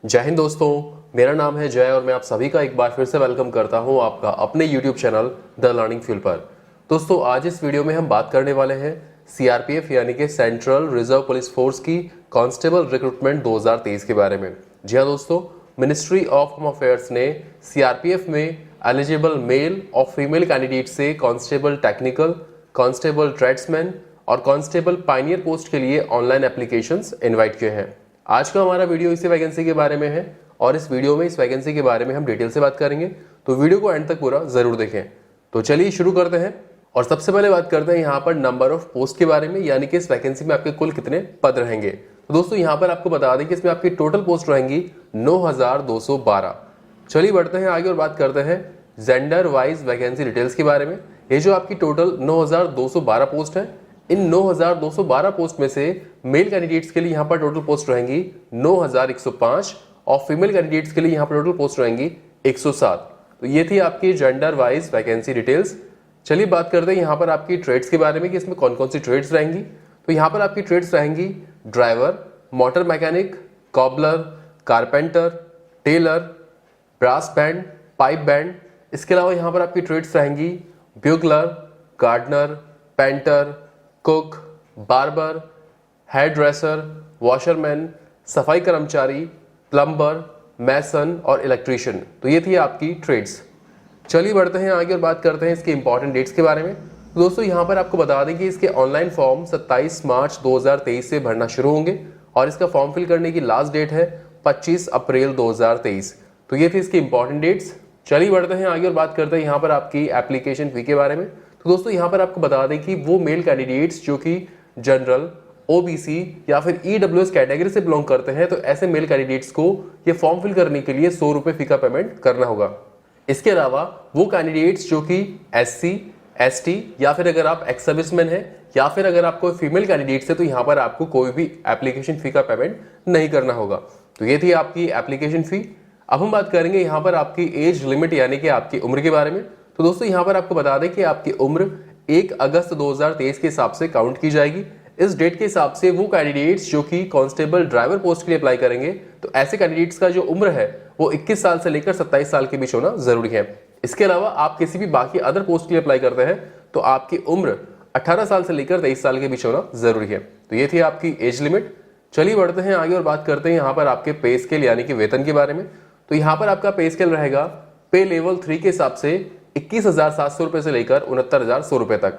जय हिंद दोस्तों, मेरा नाम है जय और मैं आप सभी का एक बार फिर से वेलकम करता हूं आपका अपने YouTube channel the learning fuel पर। दोस्तों, आज इस वीडियो में हम बात करने वाले हैं CRPF यानी कि सेंट्रल रिजर्व पुलिस फोर्स की कांस्टेबल रिक्रूटमेंट 2023 के बारे में। जी हाँ दोस्तों, मिनिस्ट्री ऑफ होम अफेयर्स ने CRPF में एलिजिबल मेल और फीमेल कैंडिडेट से कांस्टेबल टेक्निकल, कांस्टेबल ट्रेड्समैन और कांस्टेबल पायनियर पोस्ट के लिए ऑनलाइन एप्लीकेशंस इनवाइट किए हैं। आज का हमारा वीडियो इसी वैकेंसी के बारे में है और इस वीडियो में इस वैकेंसी के बारे में हम डिटेल से बात करेंगे, तो वीडियो को एंड तक पूरा जरूर देखें। तो चलिए शुरू करते हैं और सबसे पहले बात करते हैं यहाँ पर नंबर ऑफ पोस्ट के बारे में, यानी कि इस वैकेंसी में आपके कुल कितने पद रहेंगे। तो दोस्तों यहाँ पर आपको बता दें कि इसमें आपकी टोटल पोस्ट रहेंगी 9212। चलिए बढ़ते हैं आगे और बात करते हैं जेंडर वाइज वैकेंसी डिटेल्स के बारे में। ये जो आपकी टोटल 9212 पोस्ट है, इन 9212 पोस्ट में से मेल कैंडिडेट्स के लिए यहाँ पर टोटल पोस्ट रहेंगी 9105 और फीमेल कैंडिडेट्स के लिए यहाँ पर टोटल पोस्ट रहेंगी 107। तो ये थी आपकी जेंडर वाइज वैकेंसी डिटेल्स। चलिए बात करते हैं यहाँ पर आपकी ट्रेड्स के बारे में कि इसमें कौन कौन सी ट्रेड्स रहेंगी। तो यहाँ पर आपकी ट्रेड्स रहेंगी driver, motor mechanic, cobbler, carpenter, tailor, brass band, pipe band. इसके अलावा यहाँ पर आपकी ट्रेड्स रहेंगी bugler, gardener, painter, cook, barber, hair dresser, washerman, सफाई कर्मचारी, प्लम्बर, मैसन और इलेक्ट्रीशियन। तो ये थी आपकी ट्रेड्स। चलिए बढ़ते हैं आगे और बात करते हैं इसके इंपॉर्टेंट डेट्स के बारे में। तो दोस्तों यहाँ पर आपको बता दें कि इसके ऑनलाइन फॉर्म 27 मार्च 2023 से भरना शुरू होंगे और इसका फॉर्म फिल करने की लास्ट डेट है 25 अप्रैल 2023। तो ये थी इसकी इंपॉर्टेंट डेट्स। चलिए बढ़ते हैं आगे और बात करते हैं यहाँ पर आपकी एप्लीकेशन फी के बारे में। तो दोस्तों यहाँ पर आपको बता दें कि वो मेल कैंडिडेट्स जो कि जनरल, ओबीसी या फिर ईडब्ल्यूएस कैटेगरी से बिलोंग करते हैं, तो ऐसे मेल कैंडिडेट्स को ये फॉर्म फिल करने के लिए 100 रुपये फी का पेमेंट करना होगा। इसके अलावा वो कैंडिडेट्स जो कि SC, ST या फिर अगर आप एक्स सर्विसमैन है या फिर अगर आप कोई फीमेल कैंडिडेट्स है, तो यहाँ पर आपको कोई भी एप्लीकेशन फी का पेमेंट नहीं करना होगा। तो ये थी आपकी एप्लीकेशन फी। अब हम बात करेंगे यहाँ पर आपकी एज लिमिट यानी कि आपकी उम्र के बारे में। तो दोस्तों यहाँ पर आपको बता दें कि आपकी उम्र 1 अगस्त 2023 के हिसाब से काउंट की जाएगी। इस डेट के हिसाब से वो कैंडिडेट्स जो कि कांस्टेबल ड्राइवर पोस्ट के लिए अप्लाई करेंगे, तो ऐसे कैंडिडेट्स का जो उम्र है वो 21 साल से लेकर 27 साल के बीच होना जरूरी है। इसके अलावा आप किसी भी बाकी अदर पोस्ट के लिए अप्लाई करते हैं तो आपकी उम्र 18 साल से लेकर 23 साल के बीच होना जरूरी है। तो ये थी आपकी एज लिमिट। चलिए बढ़ते हैं आगे और बात करते हैं यहाँ पर आपके पे स्केल यानी कि वेतन के बारे में। तो यहाँ पर आपका पे स्केल रहेगा पे लेवल 3 के हिसाब से 21,700 रुपए से लेकर 69,100 रुपए तक।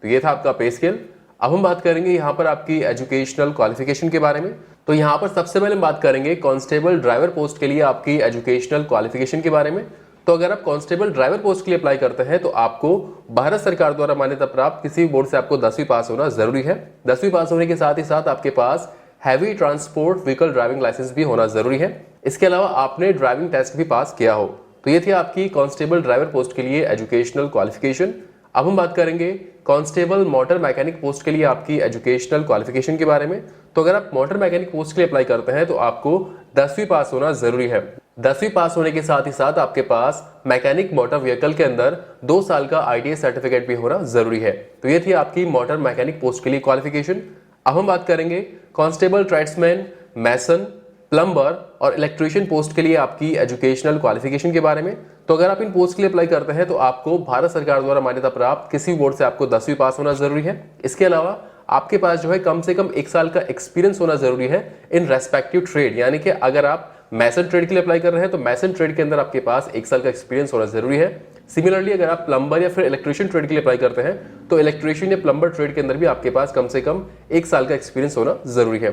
तो ये था आपका पे स्केल। अब हम बात करेंगे यहाँ पर आपकी एजुकेशनल क्वालिफिकेशन के बारे में। तो यहाँ पर सबसे पहले हम बात करेंगे कांस्टेबल ड्राइवर पोस्ट के लिए आपकी एजुकेशनल क्वालिफिकेशन के बारे में। तो अगर आप कांस्टेबल ड्राइवर पोस्ट के लिए अप्लाई करते हैं तो आपको भारत सरकार द्वारा मान्यता प्राप्त किसी भी बोर्ड से आपको 10वीं पास होना जरूरी है। 10वीं पास होने के साथ ही साथ आपके पास heavy transport vehicle driving licence भी होना जरूरी है। इसके अलावा आपने ड्राइविंग टेस्ट भी पास किया हो। तो ये थी आपकी कांस्टेबल ड्राइवर पोस्ट के लिए एजुकेशनल क्वालिफिकेशन। अब हम बात करेंगे कांस्टेबल मोटर मैकेनिक पोस्ट के लिए आपकी एजुकेशनल क्वालिफिकेशन के बारे में। तो अगर आप मोटर मैकेनिक पोस्ट के लिए अप्लाई करते हैं तो आपको 10वीं पास होना जरूरी है। 10वीं पास होने के साथ ही साथ आपके पास मैकेनिक मोटर व्हीकल के अंदर 2 साल का ITI सर्टिफिकेट भी होना जरूरी है। तो ये थी आपकी मोटर मैकेनिक पोस्ट के लिए क्वालिफिकेशन। अब हम बात करेंगे कांस्टेबल ट्रेड्समैन, मैसन, प्लम्बर और इलेक्ट्रीशियन पोस्ट के लिए आपकी एजुकेशनल क्वालिफिकेशन के बारे में। तो अगर आप इन पोस्ट के लिए अप्लाई करते हैं तो आपको भारत सरकार द्वारा मान्यता प्राप्त किसी बोर्ड से आपको 10वीं पास होना जरूरी है। इसके अलावा आपके पास जो है कम से कम 1 साल का एक्सपीरियंस होना जरूरी है इन रेस्पेक्टिव ट्रेड, यानी कि अगर आप मैसन ट्रेड के लिए अप्लाई कर रहे हैं तो मैसन ट्रेड के अंदर आपके पास 1 साल का एक्सपीरियंस होना जरूरी है। सिमिलरली अगर आप प्लम्बर या फिर इलेक्ट्रीशियन ट्रेड के लिए अप्लाई करते हैं तो इलेक्ट्रीशियन या प्लम्बर ट्रेड के अंदर भी आपके पास कम से कम 1 साल का एक्सपीरियंस होना जरूरी है।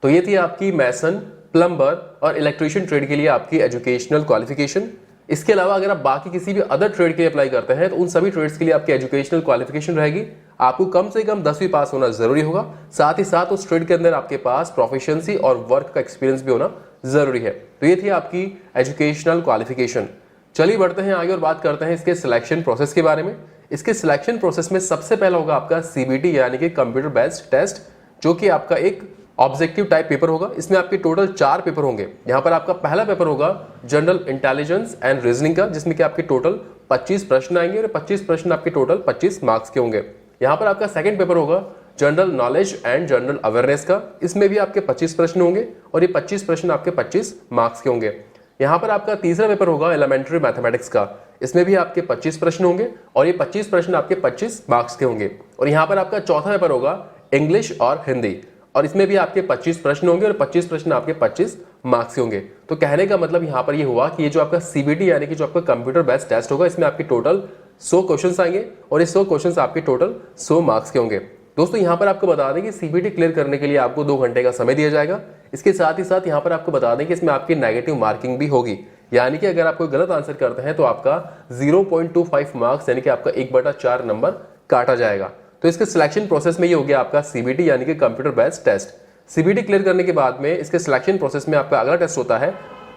तो ये थी आपकी मैसन, प्लम्बर और इलेक्ट्रीशियन ट्रेड के लिए आपकी एजुकेशनल क्वालिफिकेशन। इसके अलावा अगर आप बाकी किसी भी अदर ट्रेड के लिए अप्लाई करते हैं तो उन सभी ट्रेड्स के लिए आपकी एजुकेशनल क्वालिफिकेशन रहेगी। आपको कम से कम 10वीं पास होना जरूरी होगा। साथ ही साथ उस ट्रेड के अंदर आपके पास प्रोफिशिएंसी और वर्क का एक्सपीरियंस भी होना जरूरी है। तो ये थी आपकी एजुकेशनल क्वालिफिकेशन। चलिए बढ़ते हैं आगे और बात करते हैं इसके सिलेक्शन प्रोसेस के बारे में। इसके सिलेक्शन प्रोसेस में सबसे पहला होगा आपका CBT यानी कि कंप्यूटर बेस्ड टेस्ट, जो कि आपका एक ऑब्जेक्टिव टाइप पेपर होगा। इसमें आपके टोटल 4 पेपर होंगे। यहाँ पर आपका पहला पेपर होगा जनरल इंटेलिजेंस एंड रीजनिंग का, जिसमें कि आपके टोटल 25 प्रश्न आएंगे और 25 प्रश्न आपके टोटल 25 मार्क्स के होंगे। यहाँ पर आपका सेकंड पेपर होगा general knowledge and general awareness का, इसमें भी आपके 25 प्रश्न होंगे और ये 25 प्रश्न आपके 25 मार्क्स के होंगे। यहाँ पर आपका तीसरा पेपर होगा एलिमेंट्री मैथमेटिक्स का, इसमें भी आपके 25 प्रश्न होंगे और ये 25 प्रश्न आपके 25 मार्क्स के होंगे। और यहाँ पर आपका चौथा पेपर होगा इंग्लिश और हिंदी, और इसमें भी आपके 25 प्रश्न होंगे और 25 प्रश्न आपके 25 मार्क्स के होंगे। तो कहने का मतलब यहाँ पर ये हुआ कि ये जो आपका सीबीटी यानी कि जो आपका कंप्यूटर बेस्ड टेस्ट होगा, इसमें आपके टोटल 100 क्वेश्चंस आएंगे और ये 100 क्वेश्चंस आपके टोटल 100 मार्क्स के होंगे। दोस्तों यहाँ पर आपको बता दें कि सीबीटी क्लियर करने के लिए आपको 2 घंटे का समय दिया जाएगा। इसके साथ ही साथ यहाँ पर आपको बता दें कि इसमें आपकी नेगेटिव मार्किंग भी होगी, यानी कि अगर आप कोई गलत आंसर करते हैं तो आपका 0.25 मार्क्स यानी कि आपका 1/4 नंबर काटा जाएगा। तो इसके सिलेक्शन प्रोसेस में ये हो गया आपका सीबीटी यानी कि computer based test. CBT clear करने के बाद में इसके सिलेक्शन प्रोसेस में आपका अगला टेस्ट होता है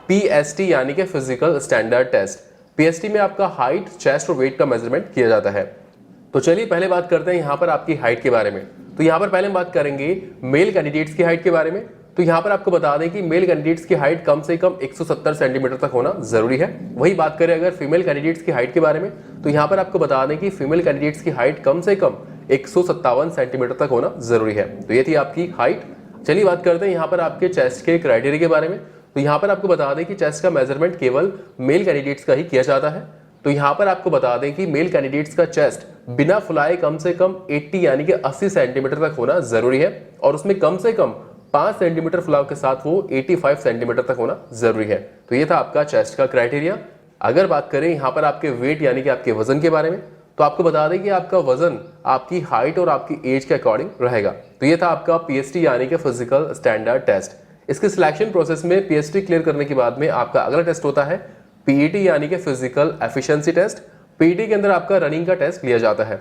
पीएसटी यानी कि फिजिकल स्टैंडर्ड टेस्ट। पीएसटी में आपका हाइट, चेस्ट और वेट का मेजरमेंट किया जाता है। तो चलिए पहले बात करते हैं यहाँ पर आपकी हाइट के बारे में। तो यहाँ पर पहले हम बात करेंगे मेल कैंडिडेट्स की हाइट के बारे में। तो यहाँ पर आपको बता दें कि मेल कैंडिडेट्स की हाइट कम से कम 170 सेंटीमीटर तक होना जरूरी है। वही बात करें अगर फीमेल कैंडिडेट्स की हाइट के बारे में, तो यहाँ पर आपको बता दें कि फीमेल कैंडिडेट्स की हाइट कम से कम 157 सेंटीमीटर तक होना जरूरी है। तो ये थी आपकी हाइट। चलिए बात करते हैं यहाँ पर आपके चेस्ट के क्राइटेरिया के बारे में। तो यहाँ पर आपको बता दें कि चेस्ट का मेजरमेंट केवल मेल कैंडिडेट्स का ही किया जाता है। तो यहाँ पर आपको बता दें कि मेल कैंडिडेट्स का चेस्ट बिना फुलाए कम से कम 80 यानी कि 80 सेंटीमीटर तक होना जरूरी है और उसमें कम से कम 5 सेंटीमीटर फुलाव के साथ वो 85 सेंटीमीटर तक होना जरूरी है। तो ये था आपका चेस्ट का क्राइटेरिया। अगर बात करें यहाँ पर आपके वेट यानी कि आपके वजन के बारे में, तो आपको बता दें कि आपका वजन आपकी हाइट और आपकी एज के अकॉर्डिंग रहेगा। तो ये था आपका पीएसटी यानी कि फिजिकल स्टैंडर्ड टेस्ट। इसके सिलेक्शन प्रोसेस में पीएसटी क्लियर करने के बाद में आपका अगला टेस्ट होता है पीईटी यानी कि फिजिकल एफिशिएंसी टेस्ट। पीईटी के अंदर आपका रनिंग का टेस्ट लिया जाता है।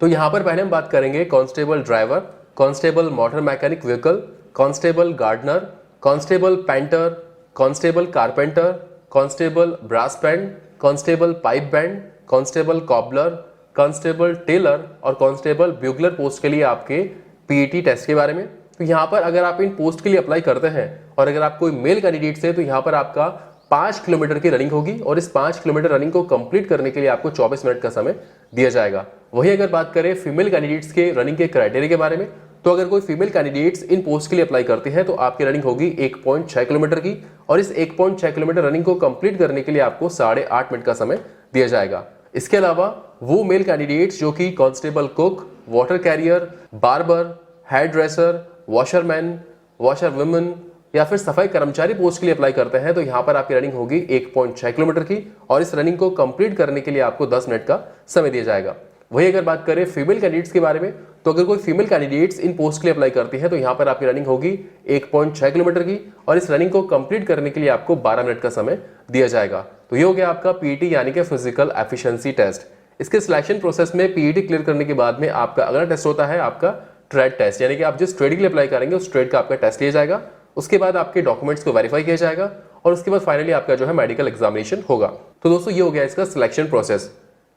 तो यहाँ पर पहले हम बात करेंगे constable driver, constable motor mechanic vehicle, constable gardener, constable painter, constable carpenter, constable brass band, constable pipe band, constable cobbler, constable tailor और कांस्टेबल ब्यूगलर पोस्ट के लिए आपके पीईटी टेस्ट के बारे में। तो यहाँ पर अगर आप इन पोस्ट के लिए अप्लाई करते हैं और अगर आप कोई मेल कैंडिडेट से, तो यहाँ पर आपका 5 किलोमीटर की रनिंग होगी और इस 5 किलोमीटर रनिंग को कंप्लीट करने के लिए आपको 24 मिनट का समय दिया जाएगा। वही अगर बात करें फीमेल कैंडिडेट्स के रनिंग के क्राइटेरिया के बारे में, तो अगर कोई फीमेल कैंडिडेट्स इन पोस्ट के लिए अप्लाई करते हैं तो आपकी रनिंग होगी 1.6 किलोमीटर की और इस 1.6 किलोमीटर रनिंग को कंप्लीट करने के लिए आपको 8.5 मिनट का समय दिया जाएगा। इसके अलावा वो मेल कैंडिडेट्स जो कि constable cook, water carrier, barber, hair dresser, washerman, washer women या फिर सफाई कर्मचारी पोस्ट के लिए अप्लाई करते हैं, तो यहाँ पर आपकी रनिंग होगी 1.6 किलोमीटर की और इस रनिंग को कंप्लीट करने के लिए आपको 10 मिनट का समय दिया जाएगा। वही अगर बात करें फीमेल कैंडिडेट्स के बारे में, तो अगर कोई फीमेल कैंडिडेट्स इन पोस्ट के लिए अप्लाई करती है तो यहाँ पर आपकी रनिंग होगी 1.6 किलोमीटर की और इस रनिंग को कंप्लीट करने के लिए आपको 12 मिनट का समय दिया जाएगा। तो ये हो गया आपका पीईटी यानी कि फिजिकल एफिशिएंसी टेस्ट। इसके सिलेक्शन प्रोसेस में पीईटी क्लियर करने के बाद में आपका अगला टेस्ट होता है आपका ट्रेड टेस्ट, यानी कि आप जिस ट्रेड के लिए अप्लाई करेंगे उस ट्रेड का आपका टेस्ट लिया जाएगा। उसके बाद आपके डॉक्यूमेंट्स को वेरीफाई किया जाएगा और उसके बाद फाइनली आपका जो है मेडिकल एग्जामिनेशन होगा। तो दोस्तों ये हो गया इसका सिलेक्शन प्रोसेस।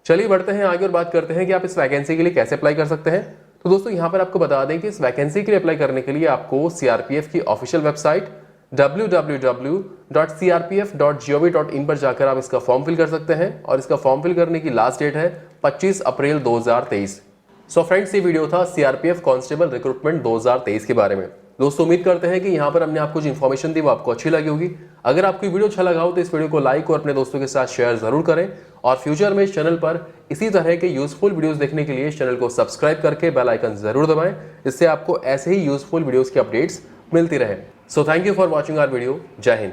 चलिए बढ़ते हैं आगे और बात करते हैं कि आप इस वैकेंसी के लिए कैसे अप्लाई कर सकते हैं। तो दोस्तों यहाँ पर आपको बता दें कि इस वैकेंसी के लिए अप्लाई करने के लिए आपको सीआरपीएफ की ऑफिशियल वेबसाइट www.crpf.gov.in पर जाकर आप इसका फॉर्म फिल कर सकते हैं और इसका फॉर्म फिल करने की लास्ट डेट है 25 अप्रैल 2023। सो फ्रेंड्स, ये वीडियो था सीआरपीएफ कांस्टेबल रिक्रूटमेंट 2023 के बारे में। दोस्तों उम्मीद करते हैं कि यहाँ पर हमने आपको जो इन्फॉर्मेशन दी वो आपको अच्छी लगी होगी। अगर आपको वीडियो अच्छा लगा हो तो इस वीडियो को लाइक और अपने दोस्तों के साथ शेयर जरूर करें और फ्यूचर में इस चैनल पर इसी तरह के यूजफुल वीडियोस देखने के लिए इस चैनल को सब्सक्राइब करके बेल आइकन जरूर दबाएं, जिससे आपको ऐसे ही यूजफुल वीडियोस की अपडेट्स मिलती रहे। So thank you for watching our video. जय हिंद।